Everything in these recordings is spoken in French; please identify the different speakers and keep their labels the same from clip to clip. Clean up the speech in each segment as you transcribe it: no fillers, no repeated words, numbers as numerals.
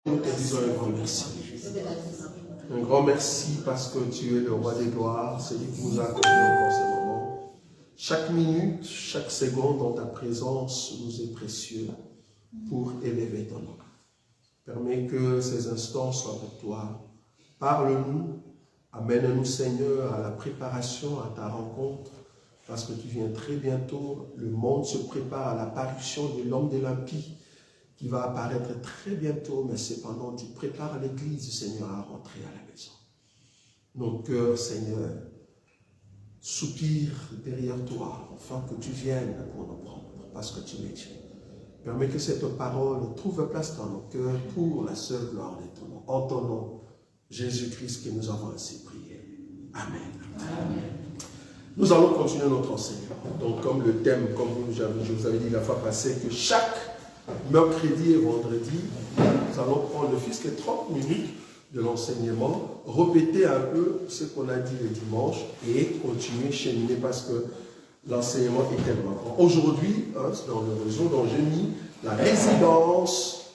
Speaker 1: Nous te disons un grand merci. Un grand merci parce que tu es le roi des gloires, celui qui nous a accordé encore ce moment. Chaque minute, chaque seconde dans ta présence nous est précieux pour élever ton nom. Permets que ces instants soient pour toi. Parle-nous, amène-nous Seigneur à la préparation, à ta rencontre, parce que tu viens très bientôt. Le monde se prépare à l'apparition de l'homme de l'impie qui va apparaître très bientôt, mais cependant tu prépares l'Église, Seigneur, à rentrer à la maison. Nos cœurs, Seigneur, soupirent derrière toi, afin que tu viennes pour nous prendre, parce que tu es Dieu. Permets que cette parole trouve place dans nos cœurs pour la seule gloire de ton nom. En ton nom, Jésus-Christ, que nous avons ainsi prié. Amen. Amen. Nous allons continuer notre enseignement. Donc, comme le thème, comme je vous avais dit la fois passée, que chaque mercredi et vendredi, nous allons prendre ne fût-ce que 30 minutes de l'enseignement, répéter un peu ce qu'on a dit le dimanche et continuer, cheminer parce que l'enseignement est tellement grand. Aujourd'hui, dans le réseau dont j'ai mis la résidence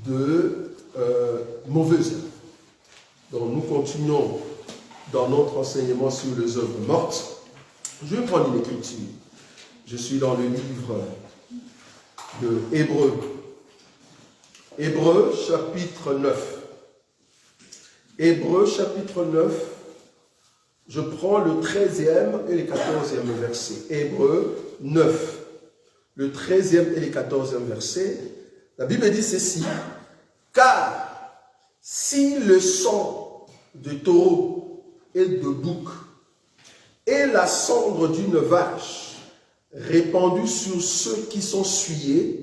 Speaker 1: de mauvaises œuvres. Donc nous continuons dans notre enseignement sur les œuvres mortes. Je vais prendre une écriture. Je suis dans le livre de Hébreux. Hébreux chapitre 9. Hébreux chapitre 9. Je prends le 13e et le 14e verset. Hébreux 9. Le 13e et le 14e verset. La Bible dit ceci. Car si le sang de taureau et de bouc et la cendre d'une vache répandue sur ceux qui sont souillés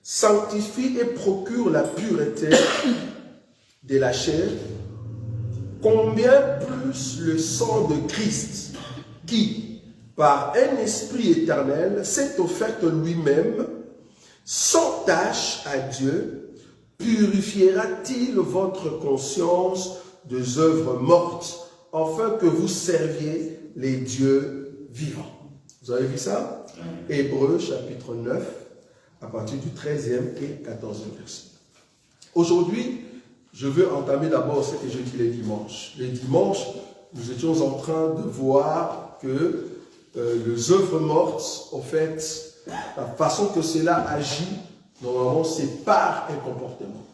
Speaker 1: sanctifie et procure la pureté de la chair, combien plus le sang de Christ, qui, par un esprit éternel, s'est offert lui-même, sans tache à Dieu, purifiera-t-il votre conscience des œuvres mortes, afin que vous serviez les dieux vivants. Vous avez vu ça? Hébreux chapitre 9, à partir du 13e et 14e verset. Aujourd'hui, je veux entamer d'abord ce que je dis les dimanches. Les dimanches, nous étions en train de voir que les œuvres mortes, en fait, la façon que cela agit, normalement, c'est par un comportement.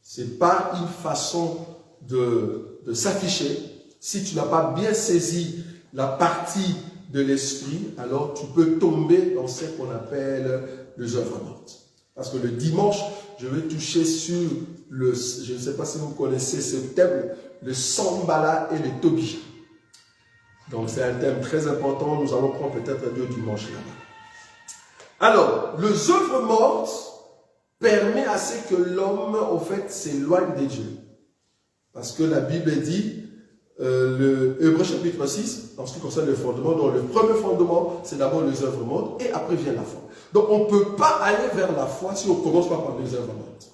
Speaker 1: C'est par une façon de s'afficher. Si tu n'as pas bien saisi la partie de l'esprit, alors tu peux tomber dans ce qu'on appelle les œuvres mortes. Parce que le dimanche, je vais toucher sur le, je ne sais pas si vous connaissez ce thème, le Sambala et le Tobi. Donc c'est un thème très important, nous allons prendre peut-être 2 dimanches là-bas. Alors, les œuvres mortes permettent à ce que l'homme, en fait, s'éloigne de Dieu. Parce que la Bible dit, le Hébreux chapitre 6, en ce qui concerne le fondement, donc le premier fondement, c'est d'abord les œuvres mortes, et après vient la foi. Donc on ne peut pas aller vers la foi si on ne commence pas par les œuvres mortes.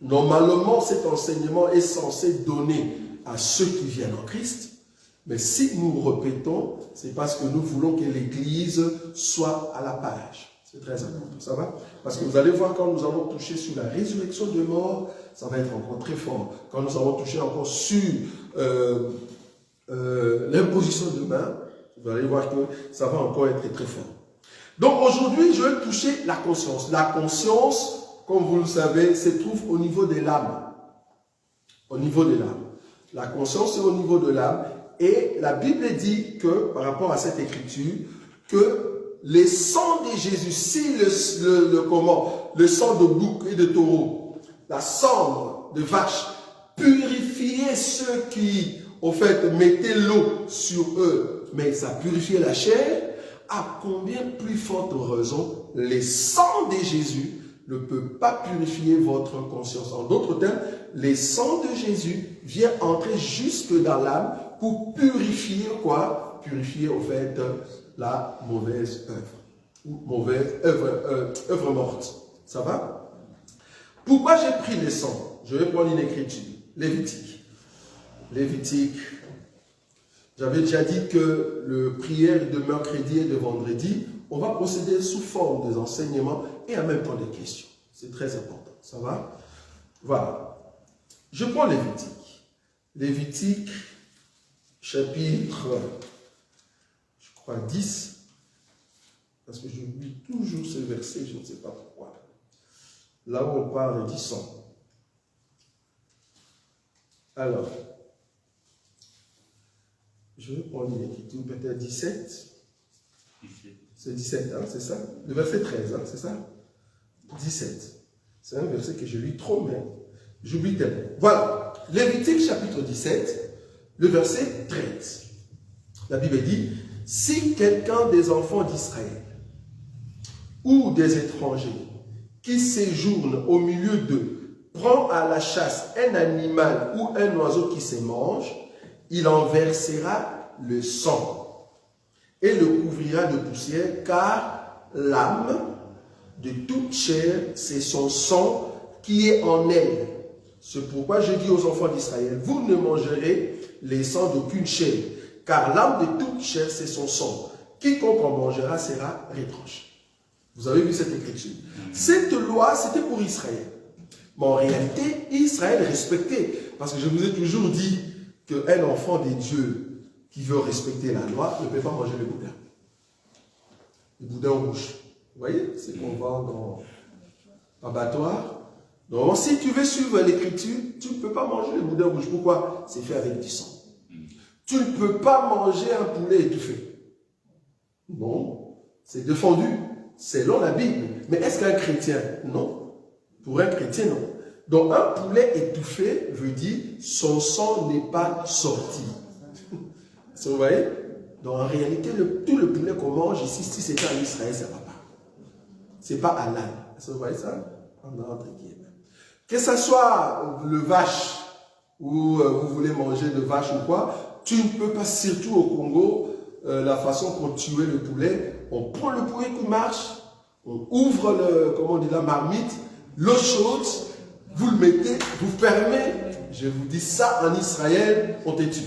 Speaker 1: Normalement, cet enseignement est censé donner à ceux qui viennent en Christ, mais si nous répétons, c'est parce que nous voulons que l'Église soit à la page. C'est très important, ça va? Parce que vous allez voir, quand nous allons toucher sur la résurrection des morts, ça va être encore très fort. Quand nous allons toucher encore sur l'imposition de main, vous allez voir que ça va encore être très fort. Donc aujourd'hui, je vais toucher la conscience. La conscience, comme vous le savez, se trouve au niveau de l'âme. Au niveau de l'âme. La conscience est au niveau de l'âme. Et la Bible dit que, par rapport à cette écriture, que le sang de Jésus, si le sang de bouc et de taureau, la cendre de vache, purifiait ceux qui, au fait, mettaient l'eau sur eux, mais ça purifiait la chair, à combien plus forte raison, le sang de Jésus ne peut pas purifier votre conscience. En d'autres termes, le sang de Jésus vient entrer jusque dans l'âme pour purifier quoi? Purifier, au fait, la mauvaise œuvre. Ou mauvaise œuvre morte. Ça va? Pourquoi j'ai pris le sang? Je vais prendre une écriture. Lévitique. Lévitique. J'avais déjà dit que le prière de mercredi et de vendredi, on va procéder sous forme des enseignements et en même temps des questions. C'est très important. Ça va? Voilà. Je prends Lévitique. Lévitique, chapitre, je crois, 10. Parce que j'oublie toujours ce verset, je ne sais pas pourquoi. Là où on parle du sang. Alors, je vais prendre une écriture, peut-être 17. C'est 17, hein, c'est ça? Le verset 13, hein, c'est ça? 17. C'est un verset que je lis trop, mais j'oublie tellement. Voilà, Lévitique chapitre 17, le verset 13. La Bible dit, si quelqu'un des enfants d'Israël ou des étrangers qui séjournent au milieu d'eux prend à la chasse un animal ou un oiseau qui se mange, il en versera le sang et le couvrira de poussière, car l'âme de toute chair, c'est son sang qui est en elle. C'est pourquoi je dis aux enfants d'Israël, vous ne mangerez les sangs d'aucune chair, car l'âme de toute chair, c'est son sang. Quiconque en mangera sera retranché. Vous avez vu cette écriture. Cette loi, c'était pour Israël. Mais en réalité, Israël respectait. Parce que je vous ai toujours dit qu'un enfant de Dieu qui veut respecter la loi ne peut pas manger le boudin. Le boudin rouge. Vous voyez, c'est qu'on va dans l'abattoir. Donc, si tu veux suivre l'écriture, tu ne peux pas manger le boudin rouge. Pourquoi? C'est fait avec du sang. Tu ne peux pas manger un poulet étouffé. Non, c'est défendu selon la Bible. Mais est-ce qu'un chrétien? Non. Pour un chrétien, non. Donc, un poulet étouffé veut dire son sang n'est pas sorti. Vous voyez? Donc, en réalité, tout le poulet qu'on mange ici, si c'était en Israël, ça ne va pas. Ce n'est pas halal. Vous voyez ça? Que ce soit le vache, ou vous voulez manger de vache ou quoi, tu ne peux pas, surtout au Congo, la façon qu'on tuait le poulet, on prend le poulet qui marche, on ouvre comment on dit, la marmite, l'eau chaude, vous le mettez, vous fermez. Je vous dis ça, en Israël, on te tue.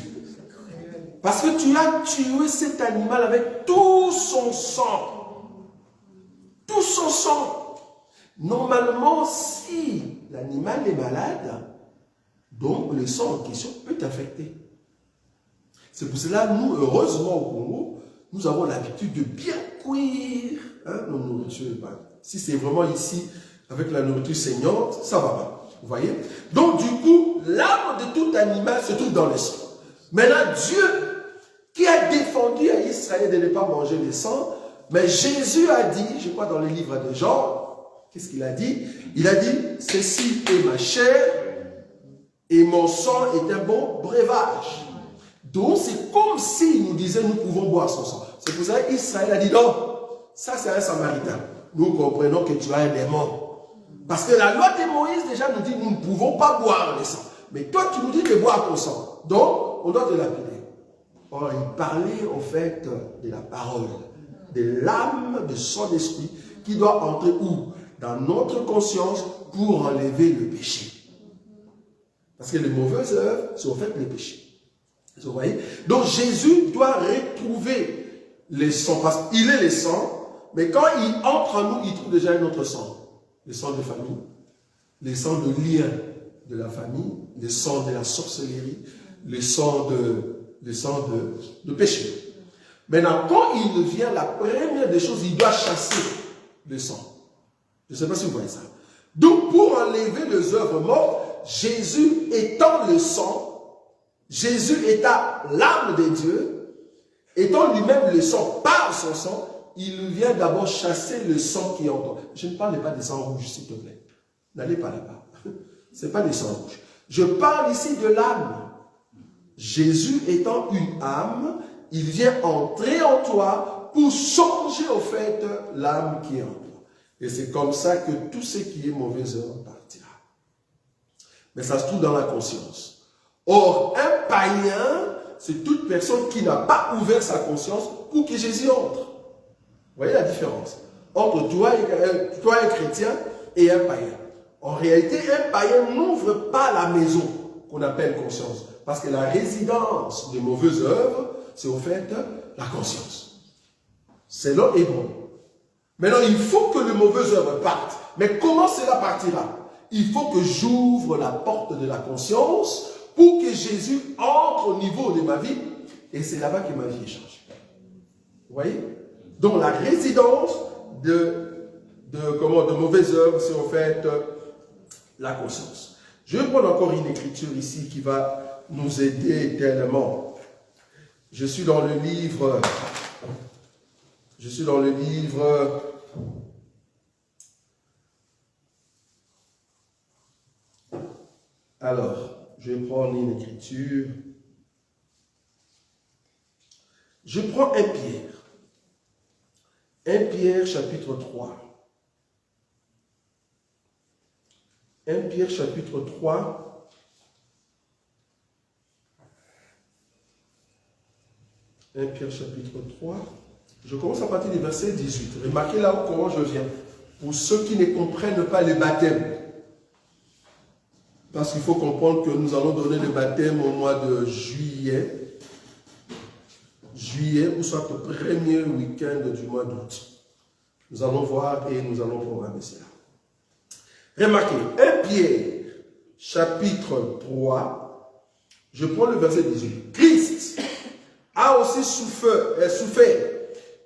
Speaker 1: Parce que tu as tué cet animal avec tout son sang. Tout son sang. Normalement, si l'animal est malade, donc le sang en question peut t'affecter. C'est pour cela, nous, heureusement au Congo, nous avons l'habitude de bien cuire nos nourritures. Si c'est vraiment ici, avec la nourriture saignante, ça va pas. Vous voyez? Donc du coup, l'âme de tout animal se trouve dans le sang. Maintenant, Dieu, qui a défendu à Israël de ne pas manger le sang, mais Jésus a dit, je crois dans le livre de Jean, qu'est-ce qu'il a dit? Il a dit, ceci est ma chair et mon sang est un bon breuvage. Donc c'est comme s'il nous disait, nous pouvons boire son sang. C'est pour ça qu'Israël a dit, non, ça c'est un Samaritain. Nous comprenons que tu as un démon. Parce que la loi de Moïse déjà nous dit, nous ne pouvons pas boire le sang. Mais toi tu nous dis de boire ton sang. Donc, on doit te lapider. Or, il parlait en fait de la parole, de l'âme, de son esprit, qui doit entrer où? Dans notre conscience pour enlever le péché. Parce que les mauvaises œuvres, c'est en fait les péchés. Vous voyez? Donc Jésus doit retrouver le sang, parce qu'il est le sang, mais quand il entre en nous, il trouve déjà un autre sang. Le sang de famille, le sang de lien de la famille, le sang de la sorcellerie, le sang de péché. Maintenant, quand il vient, la première des choses, il doit chasser le sang. Je ne sais pas si vous voyez ça. Donc, pour enlever les œuvres mortes, Jésus étant le sang, Jésus étant l'âme de Dieu, étant lui-même le sang par son sang, il vient d'abord chasser le sang qui est en toi. Je ne parle pas des sangs rouges, s'il te plaît. N'allez pas là-bas. Ce n'est pas des sangs rouges. Je parle ici de l'âme. Jésus étant une âme, il vient entrer en toi pour changer au fait l'âme qui est en toi. Et c'est comme ça que tout ce qui est mauvaise œuvre partira. Mais ça se trouve dans la conscience. Or, un païen, c'est toute personne qui n'a pas ouvert sa conscience pour que Jésus entre. Vous voyez la différence entre toi, un chrétien, et un païen. En réalité, un païen n'ouvre pas la maison qu'on appelle conscience. Parce que la résidence des mauvaises œuvres, c'est au fait la conscience. C'est l'homme est bon. Maintenant, il faut que les mauvaises œuvres partent. Mais comment cela partira? il faut que j'ouvre la porte de la conscience pour que Jésus entre au niveau de ma vie. Et c'est là-bas que ma vie est changée. Vous voyez? Donc la résidence de mauvaises œuvres, c'est en fait la conscience. Je vais prendre encore une écriture ici qui va nous aider tellement. Je suis dans le livre... Alors, je vais prendre une écriture. Je prends 1 Pierre. 1 Pierre chapitre 3. 1 Pierre chapitre 3. 1 Pierre chapitre 3. Je commence à partir du verset 18. Remarquez là où comment je viens. Pour ceux qui ne comprennent pas le baptême. Parce qu'il faut comprendre que nous allons donner le baptême au mois de juillet. Ou soit au premier week-end du mois d'août. Nous allons voir et nous allons programmer cela. Remarquez, 1 Pierre, chapitre 3, je prends le verset 18. Christ a aussi souffert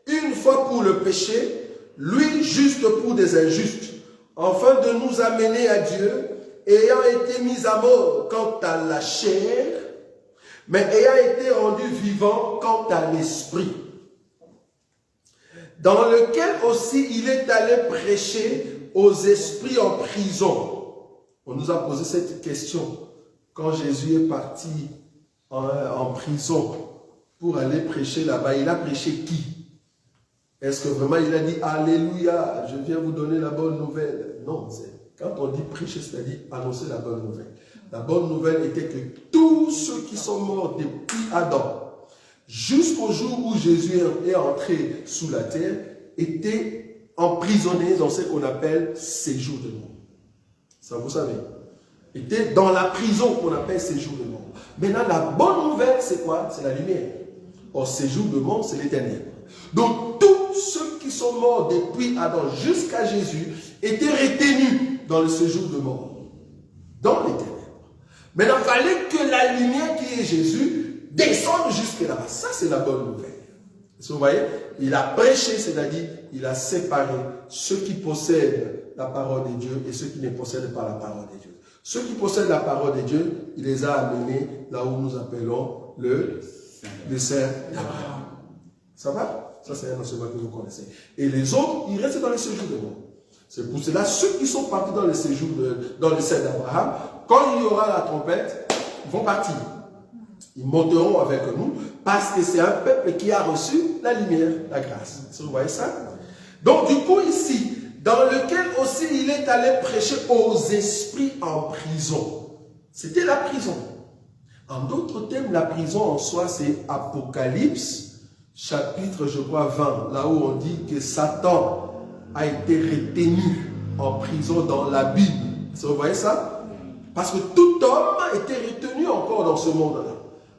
Speaker 1: une fois pour le péché, lui juste pour des injustes, afin de nous amener à Dieu, ayant été mis à mort quant à la chair, mais ayant été rendu vivant quant à l'esprit, dans lequel aussi il est allé prêcher aux esprits en prison. On nous a posé cette question quand Jésus est parti en prison pour aller prêcher là-bas. Il a prêché qui? Est-ce que vraiment il a dit Alléluia, je viens vous donner la bonne nouvelle? Non, quand on dit prêcher, c'est-à-dire annoncer la bonne nouvelle. La bonne nouvelle était que tous ceux qui sont morts depuis Adam, jusqu'au jour où Jésus est entré sous la terre, étaient emprisonnés dans ce qu'on appelle séjour de mort. Ça, vous savez. Étaient dans la prison qu'on appelle séjour de mort. Maintenant, la bonne nouvelle, c'est quoi? C'est la lumière. Or, séjour de mort, c'est l'éternel. Donc, tous ceux qui sont morts depuis Adam jusqu'à Jésus étaient retenus dans le séjour de mort. Dans l'éternel. Maintenant, il fallait que la lumière qui est Jésus descende jusque là-bas. Ça, c'est la bonne nouvelle. Vous voyez, il a prêché, c'est-à-dire, il a séparé ceux qui possèdent la parole de Dieu et ceux qui ne possèdent pas la parole de Dieu. Ceux qui possèdent la parole de Dieu, il les a amenés là où nous appelons le Saint d'Abraham. Ça va? Ça, c'est un enseignement que vous connaissez. Et les autres, ils restent dans le séjour de mort. C'est pour cela, ceux qui sont partis dans le séjour, dans le Saint d'Abraham, quand il y aura la trompette, ils vont partir. Ils monteront avec nous parce que c'est un peuple qui a reçu la lumière, la grâce. Vous voyez ça? Donc, du coup, ici, dans lequel aussi il est allé prêcher aux esprits en prison. C'était la prison. En d'autres termes, la prison en soi, c'est Apocalypse, chapitre, je crois, 20, là où on dit que Satan a été retenu en prison dans la Bible. Vous voyez ça? Parce que tout homme était retenu encore dans ce monde-là.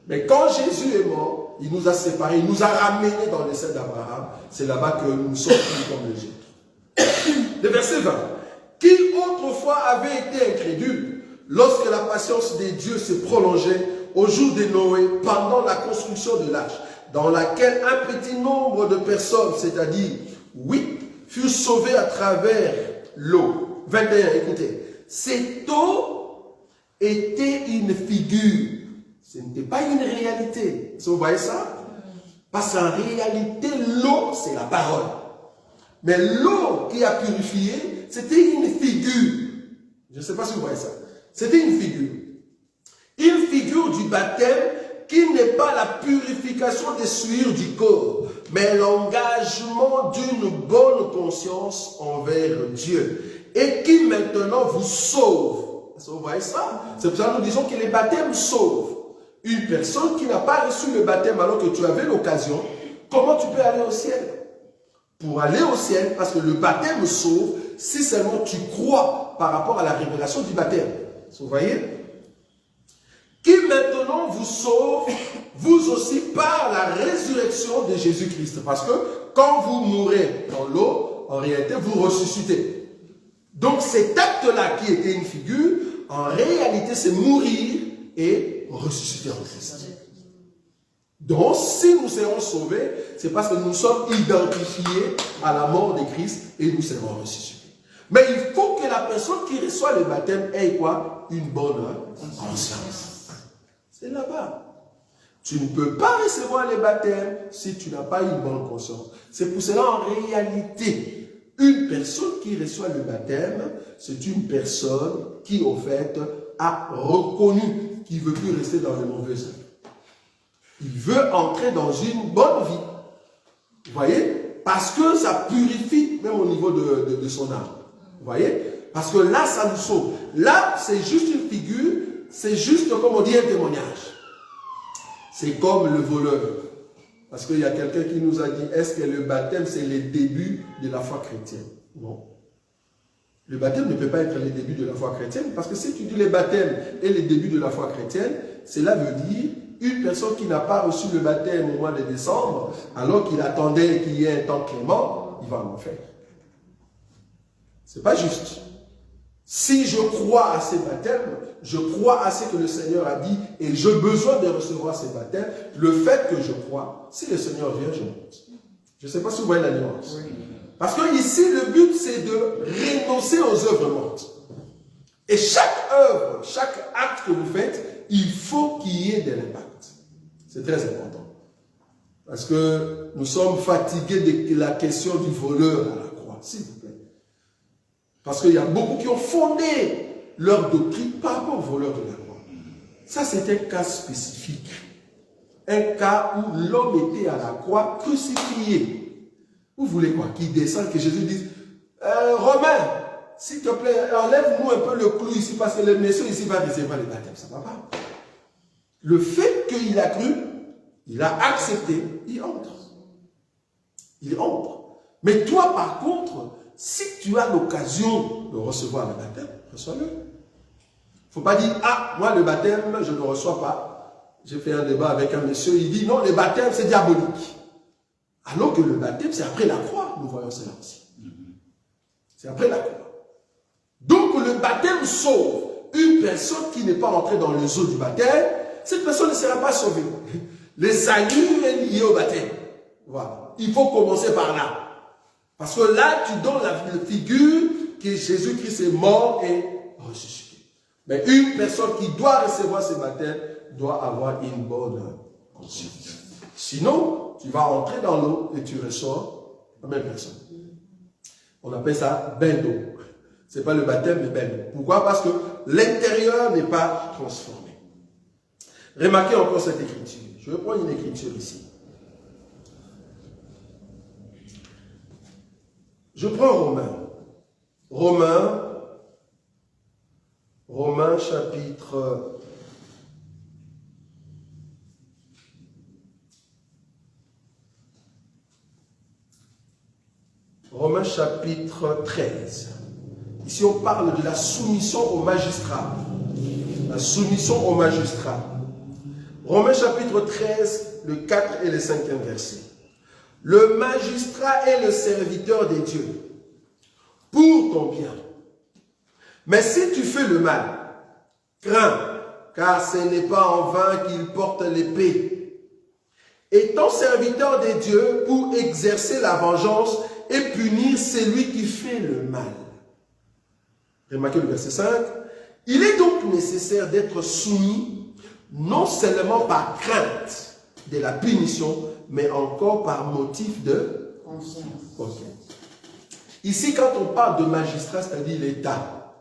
Speaker 1: Mais quand Jésus est mort, il nous a séparés, il nous a ramenés dans le sein d'Abraham. C'est là-bas que nous sommes plus comme les autres. Le verset 20. Qui autrefois avait été incrédule, lorsque la patience des dieux se prolongeait au jour de Noé, pendant la construction de l'arche, dans laquelle un petit nombre de personnes, c'est-à-dire 8, furent sauvées à travers l'eau. 21, écoutez. Cette eau était une figure. Ce n'était pas une réalité. Vous voyez ça? Parce qu'en réalité, l'eau, c'est la parole. Mais l'eau qui a purifié, c'était une figure. Je ne sais pas si vous voyez ça. C'était une figure. Une figure du baptême qui n'est pas la purification des souillures du corps, mais l'engagement d'une bonne conscience envers Dieu. Et qui maintenant vous sauve. Vous voyez ça? C'est pour ça que nous disons que les baptêmes sauvent. Une personne qui n'a pas reçu le baptême alors que tu avais l'occasion, comment tu peux aller au ciel? Pour aller au ciel, parce que le baptême sauve, si seulement tu crois par rapport à la révélation du baptême. Vous voyez? Qui maintenant vous sauve, vous aussi, par la résurrection de Jésus-Christ. Parce que quand vous mourrez dans l'eau, en réalité, vous ressuscitez. Donc cet acte-là qui était une figure, en réalité c'est mourir et ressusciter en Christ. Donc si nous serons sauvés, c'est parce que nous sommes identifiés à la mort de Christ et nous serons ressuscités. Mais il faut que la personne qui reçoit le baptême ait quoi? Une bonne conscience. C'est là-bas. Tu ne peux pas recevoir le baptême si tu n'as pas une bonne conscience. C'est pour cela, en réalité, une personne qui reçoit le baptême, c'est une personne qui, au fait, a reconnu qu'il ne veut plus rester dans le mauvais œuvre. Il veut entrer dans une bonne vie. Vous voyez? Parce que ça purifie, même au niveau de son âme. Vous voyez? Parce que là, ça nous sauve. Là, c'est juste une figure, c'est juste, comme on dit, un témoignage. C'est comme le voleur. Parce qu'il y a quelqu'un qui nous a dit, est-ce que le baptême, c'est le début de la foi chrétienne? Non. Le baptême ne peut pas être le début de la foi chrétienne, parce que si tu dis le baptême est le début de la foi chrétienne, cela veut dire une personne qui n'a pas reçu le baptême au mois de décembre, alors qu'il attendait qu'il y ait un temps clément, il va en enfer. C'est pas juste. Si je crois à ces baptêmes, je crois à ce que le Seigneur a dit et j'ai besoin de recevoir ces baptêmes, le fait que je crois, si le Seigneur vient, je monte. Je ne sais pas si vous voyez la nuance. Oui. Parce que ici, le but, c'est de renoncer aux œuvres mortes. Et chaque œuvre, chaque acte que vous faites, il faut qu'il y ait de l'impact. C'est très important. Parce que nous sommes fatigués de la question du voleur à la croix, s'il vous plaît. Parce qu'il y a beaucoup qui ont fondé leur doctrine par rapport au voleur de la croix. Ça, c'est un cas spécifique. Un cas où l'homme était à la croix crucifié. Vous voulez quoi? Qu'il descende, que Jésus dise, Romain, s'il te plaît, enlève-nous un peu le clou ici, parce que le monsieur ici va recevoir le baptême. Ça ne va pas. Le fait qu'il a cru, il a accepté, il entre. Il entre. Mais toi, par contre, si tu as l'occasion de recevoir le baptême, reçois-le. Il ne faut pas dire, ah, moi le baptême, je ne le reçois pas. J'ai fait un débat avec un monsieur, il dit, non, le baptême, c'est diabolique. Alors que le baptême, c'est après la croix. Nous voyons cela aussi. C'est après la croix. Donc le baptême sauve une personne qui n'est pas entrée dans les eaux du baptême. Cette personne ne sera pas sauvée. Le salut est lié au baptême. Voilà. Il faut commencer par là. Parce que là, tu donnes la figure que Jésus-Christ est mort et ressuscité. Mais une personne qui doit recevoir ce baptême doit avoir une bonne conscience. Sinon, tu vas entrer dans l'eau et tu ressors la même personne. On appelle ça bain d'eau. Ce n'est pas le baptême, mais bain d'eau. Pourquoi? Parce que l'intérieur n'est pas transformé. Remarquez encore cette écriture. Je vais prendre une écriture ici. Je prends Romains. Romains chapitre 13. Ici, on parle de la soumission au magistrat. La soumission au magistrat. Romains chapitre 13, le 4 et le 5e verset. Le magistrat est le serviteur de Dieu pour ton bien. Mais si tu fais le mal, crains, car ce n'est pas en vain qu'il porte l'épée. Étant serviteur de Dieu pour exercer la vengeance et punir celui qui fait le mal. Remarquez le verset 5. Il est donc nécessaire d'être soumis, non seulement par crainte de la punition, mais encore par motif de conscience. Okay. Ici, quand on parle de magistrat, c'est-à-dire l'État.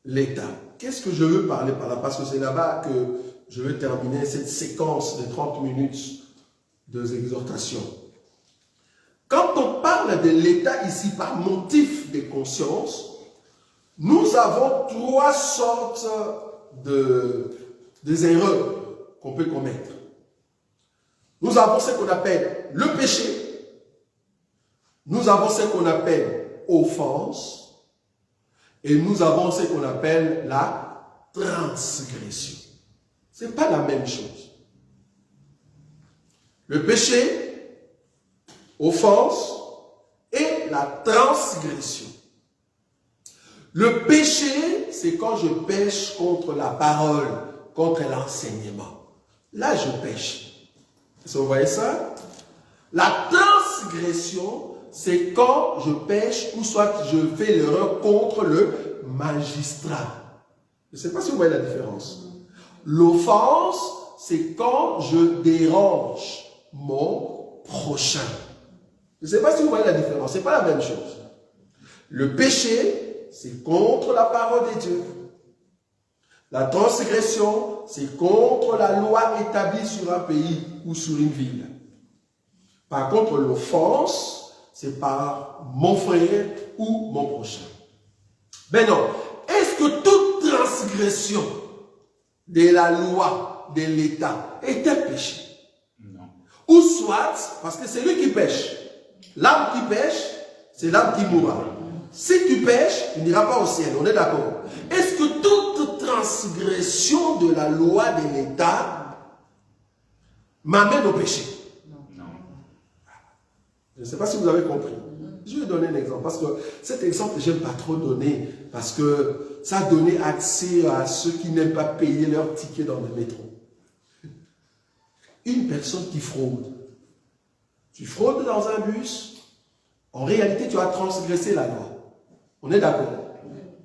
Speaker 1: L'État. Qu'est-ce que je veux parler par là? Parce que c'est là-bas que je veux terminer cette séquence de 30 minutes d'exhortation. Quand on parle de l'État ici par motif de conscience, nous avons trois sortes d'erreurs qu'on peut commettre. Nous avons ce qu'on appelle le péché, nous avons ce qu'on appelle offense, et nous avons ce qu'on appelle la transgression. Ce n'est pas la même chose. Le péché, offense et la transgression. Le péché, c'est quand je pêche contre la parole, contre l'enseignement. Là, je pêche. Est-ce que vous voyez ça? La transgression, c'est quand je pêche ou soit je fais l'erreur contre le magistrat. Je ne sais pas si vous voyez la différence. L'offense, c'est quand je dérange mon prochain. Je ne sais pas si vous voyez la différence. Ce n'est pas la même chose. Le péché, c'est contre la parole de Dieu. La transgression, c'est contre la loi établie sur un pays ou sur une ville. Par contre, l'offense, c'est par mon frère ou mon prochain. Maintenant, est-ce que toute transgression de la loi de l'État est un péché? Non. Ou soit, parce que c'est lui qui pêche. L'âme qui pêche, c'est l'âme qui mourra. Si tu pêches, tu n'iras pas au ciel, on est d'accord. Est-ce que toute transgression de la loi de l'État m'amène au péché? Non. Je ne sais pas si vous avez compris. Je vais donner un exemple, parce que cet exemple, je n'aime pas trop donner, parce que ça a donné accès à ceux qui n'aiment pas payer leur ticket dans le métro. Une personne qui fraude. Tu fraudes dans un bus, en réalité, tu as transgressé la loi. On est d'accord?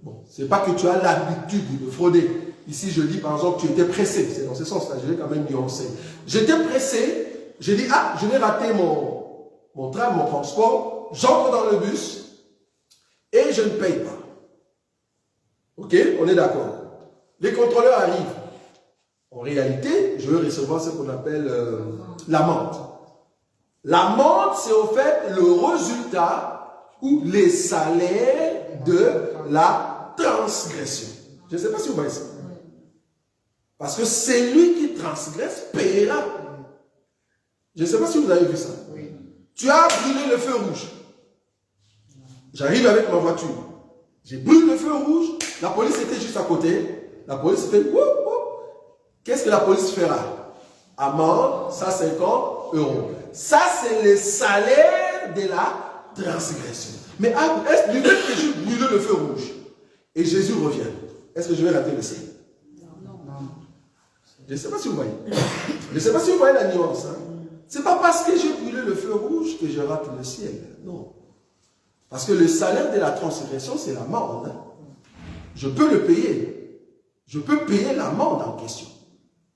Speaker 1: Bon, c'est pas que tu as l'habitude de frauder. Ici, je dis par exemple, tu étais pressé. C'est dans ce sens-là, je vais quand même nuancer. J'étais pressé, j'ai dit, ah, je vais rater mon tram, mon transport, j'entre dans le bus et je ne paye pas. Ok? On est d'accord. Les contrôleurs arrivent. En réalité, je veux recevoir ce qu'on appelle l'amende. L'amende, c'est au fait le résultat ou les salaires de la transgression. Je ne sais pas si vous voyez ça. Parce que c'est lui qui transgresse paiera. Je ne sais pas si vous avez vu ça. Tu as brûlé le feu rouge. J'arrive avec ma voiture. J'ai brûlé le feu rouge. La police était juste à côté. La police fait wouh, wouh. Qu'est-ce que la police fera? Amende, 150 €. Ça, c'est le salaire de la transgression. Mais est-ce du fait que je brûle le feu rouge et Jésus revient, est-ce que je vais rater le ciel? Non. Je ne sais pas si vous voyez. Je ne sais pas si vous voyez la nuance. Hein? Ce n'est pas parce que j'ai brûlé le feu rouge que je rate le ciel. Non. Parce que le salaire de la transgression, c'est l'amende. Hein? Je peux le payer. Je peux payer l'amende en question.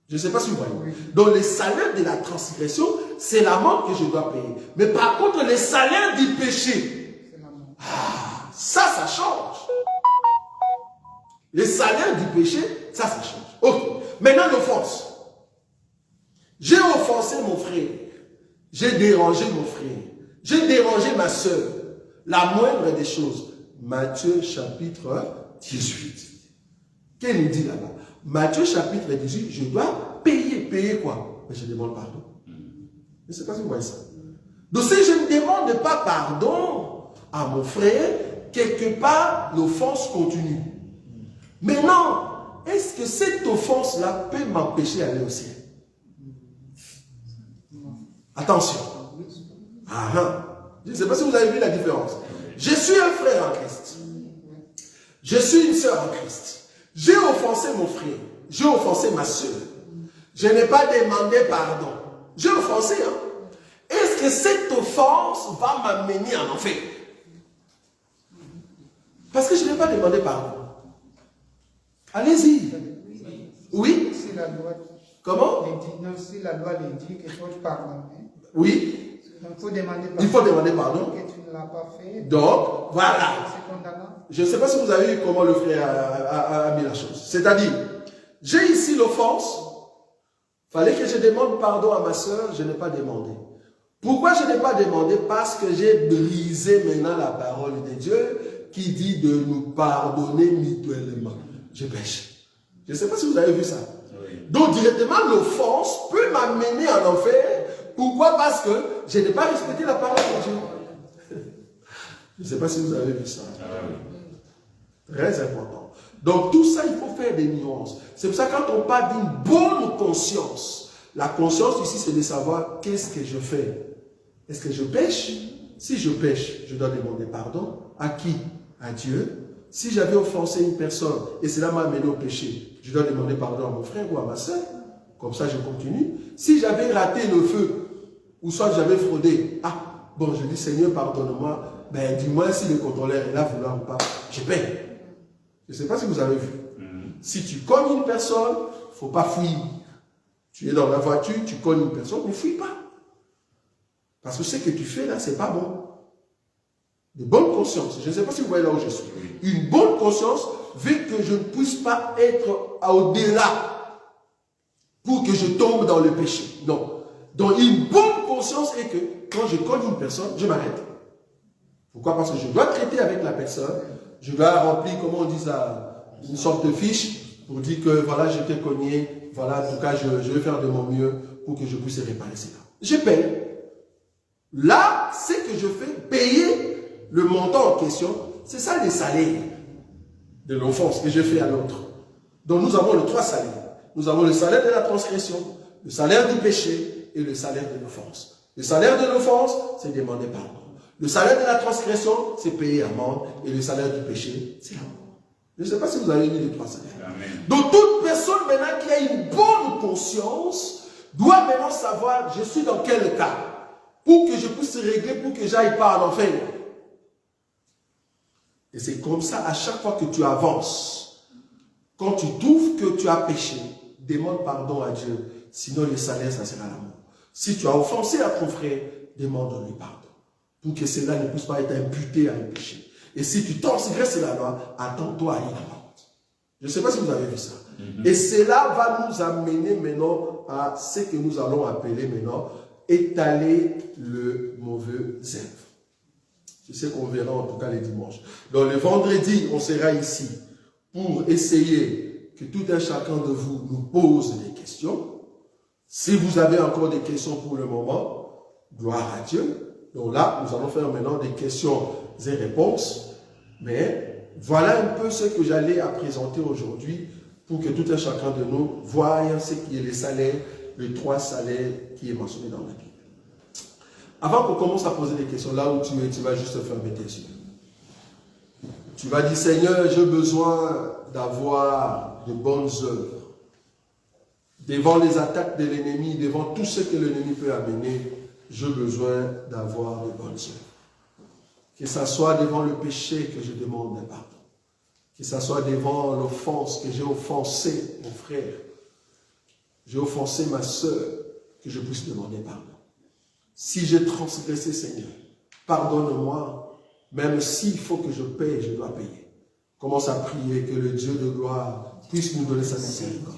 Speaker 1: Je ne sais pas si vous voyez. Donc, le salaire de la transgression, c'est l'amende que je dois payer. Mais par contre, le salaire du péché, ça change. Le salaire du péché, ça change. Ok. Maintenant, l'offense. J'ai offensé mon frère. J'ai dérangé mon frère. J'ai dérangé ma soeur. La moindre des choses. Matthieu chapitre 18. Qu'est-ce qu'il dit là-bas? Matthieu chapitre 18, je dois payer. Payer quoi? Mais je demande pardon. Je ne sais pas si vous voyez ça. Donc si je ne demande pas pardon à mon frère, quelque part, l'offense continue. Maintenant, est-ce que cette offense-là peut m'empêcher d'aller au ciel? Attention. Je ne sais pas si vous avez vu la différence. Je suis un frère en Christ. Je suis une sœur en Christ. J'ai offensé mon frère. J'ai offensé ma soeur. Je n'ai pas demandé pardon. J'ai offensé. Hein? Est-ce que cette offense va m'amener en enfer? Parce que je n'ai pas demandé pardon. Allez-y. Oui?
Speaker 2: Si la loi,
Speaker 1: comment?
Speaker 2: Non, si la loi dit qu'il faut pardonner.
Speaker 1: Oui.
Speaker 2: Il faut demander pardon.
Speaker 1: Il faut demander pardon.
Speaker 2: Que tu ne l'as pas fait.
Speaker 1: Donc, voilà.
Speaker 2: C'est condamnant.
Speaker 1: Je ne sais pas si vous avez vu comment le frère a mis la chose. C'est-à-dire, j'ai ici l'offense. Fallait que je demande pardon à ma soeur, je n'ai pas demandé. Pourquoi je n'ai pas demandé? Parce que j'ai brisé maintenant la parole de Dieu qui dit de nous pardonner mutuellement. Je pêche. Je ne sais pas si vous avez vu ça. Oui. Donc directement, l'offense peut m'amener en enfer. Pourquoi? Parce que je n'ai pas respecté la parole de Dieu. Je ne sais pas si vous avez vu ça. Très important. Donc tout ça, il faut faire des nuances. C'est pour ça que quand on parle d'une bonne conscience, la conscience ici, c'est de savoir qu'est-ce que je fais. Est-ce que je pêche? Si je pêche, je dois demander pardon. À qui? À Dieu. Si j'avais offensé une personne et cela m'a amené au péché, je dois demander pardon à mon frère ou à ma soeur. Comme ça, je continue. Si j'avais raté le feu, ou soit j'avais fraudé, bon, je dis Seigneur, pardonne-moi. Ben, dis-moi si le contrôleur est là, vouloir ou pas, je paye. Je ne sais pas si vous avez vu. Si tu cognes une personne, il ne faut pas fuir. Tu es dans la voiture, tu cognes une personne, ne fuis pas. Parce que ce que tu fais là, ce n'est pas bon. De bonne conscience. Je ne sais pas si vous voyez là où je suis. Une bonne conscience veut que je ne puisse pas être au-delà pour que je tombe dans le péché. Non. Donc une bonne conscience est que quand je cogne une personne, je m'arrête. Pourquoi? Parce que je dois traiter avec la personne. Je dois remplir, comment on dit ça, une sorte de fiche pour dire que voilà, je t'ai cogné. Voilà, en tout cas, je vais faire de mon mieux pour que je puisse réparer cela. Je paye. Là, ce que je fais, payer le montant en question, c'est ça les salaires de l'offense que je fais à l'autre. Donc nous avons les 3 salaires. Nous avons le salaire de la transgression, le salaire du péché et le salaire de l'offense. Le salaire de l'offense, c'est demander pardon. Le salaire de la transgression, c'est payer amende. Et le salaire du péché, c'est la mort. Je ne sais pas si vous avez lu les 3 salaires. Amen. Donc toute personne maintenant qui a une bonne conscience doit maintenant savoir, je suis dans quel cas, pour que je puisse régler, pour que j'aille pas en enfer. Et c'est comme ça, à chaque fois que tu avances, quand tu trouves que tu as péché, demande pardon à Dieu, sinon le salaire, ça sera la mort. Si tu as offensé à ton frère, demande-lui pardon, pour que cela ne puisse pas être imputé à un péché. Et si tu transgresses la loi, attends-toi à une amende. Je ne sais pas si vous avez vu ça. Et cela va nous amener maintenant à ce que nous allons appeler maintenant étaler le mauvais œuvre. C'est ce qu'on verra en tout cas les dimanches. Donc le vendredi, on sera ici pour essayer que tout un chacun de vous nous pose des questions. Si vous avez encore des questions pour le moment, gloire à Dieu. Donc là, nous allons faire maintenant des questions et réponses. Mais voilà un peu ce que j'allais à présenter aujourd'hui pour que tout un chacun de nous voie ce qui est les salaires, les 3 salaires qui est mentionné dans la Bible. Avant qu'on commence à poser des questions, là où tu es, tu vas juste fermer tes yeux. Tu vas dire, Seigneur, j'ai besoin d'avoir de bonnes œuvres. Devant les attaques de l'ennemi, devant tout ce que l'ennemi peut amener, j'ai besoin d'avoir de bonnes œuvres. Que ce soit devant le péché que je demande pardon. Que ce soit devant l'offense que j'ai offensé mon frère. J'ai offensé ma soeur, que je puisse demander pardon. Si j'ai transgressé, Seigneur, pardonne-moi, même s'il faut que je paye, je dois payer. Commence à prier que le Dieu de gloire puisse nous donner sa miséricorde.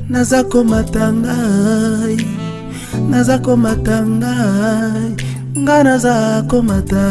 Speaker 3: Nazakomata ngai, nazakomata ngai, nga nazakomata.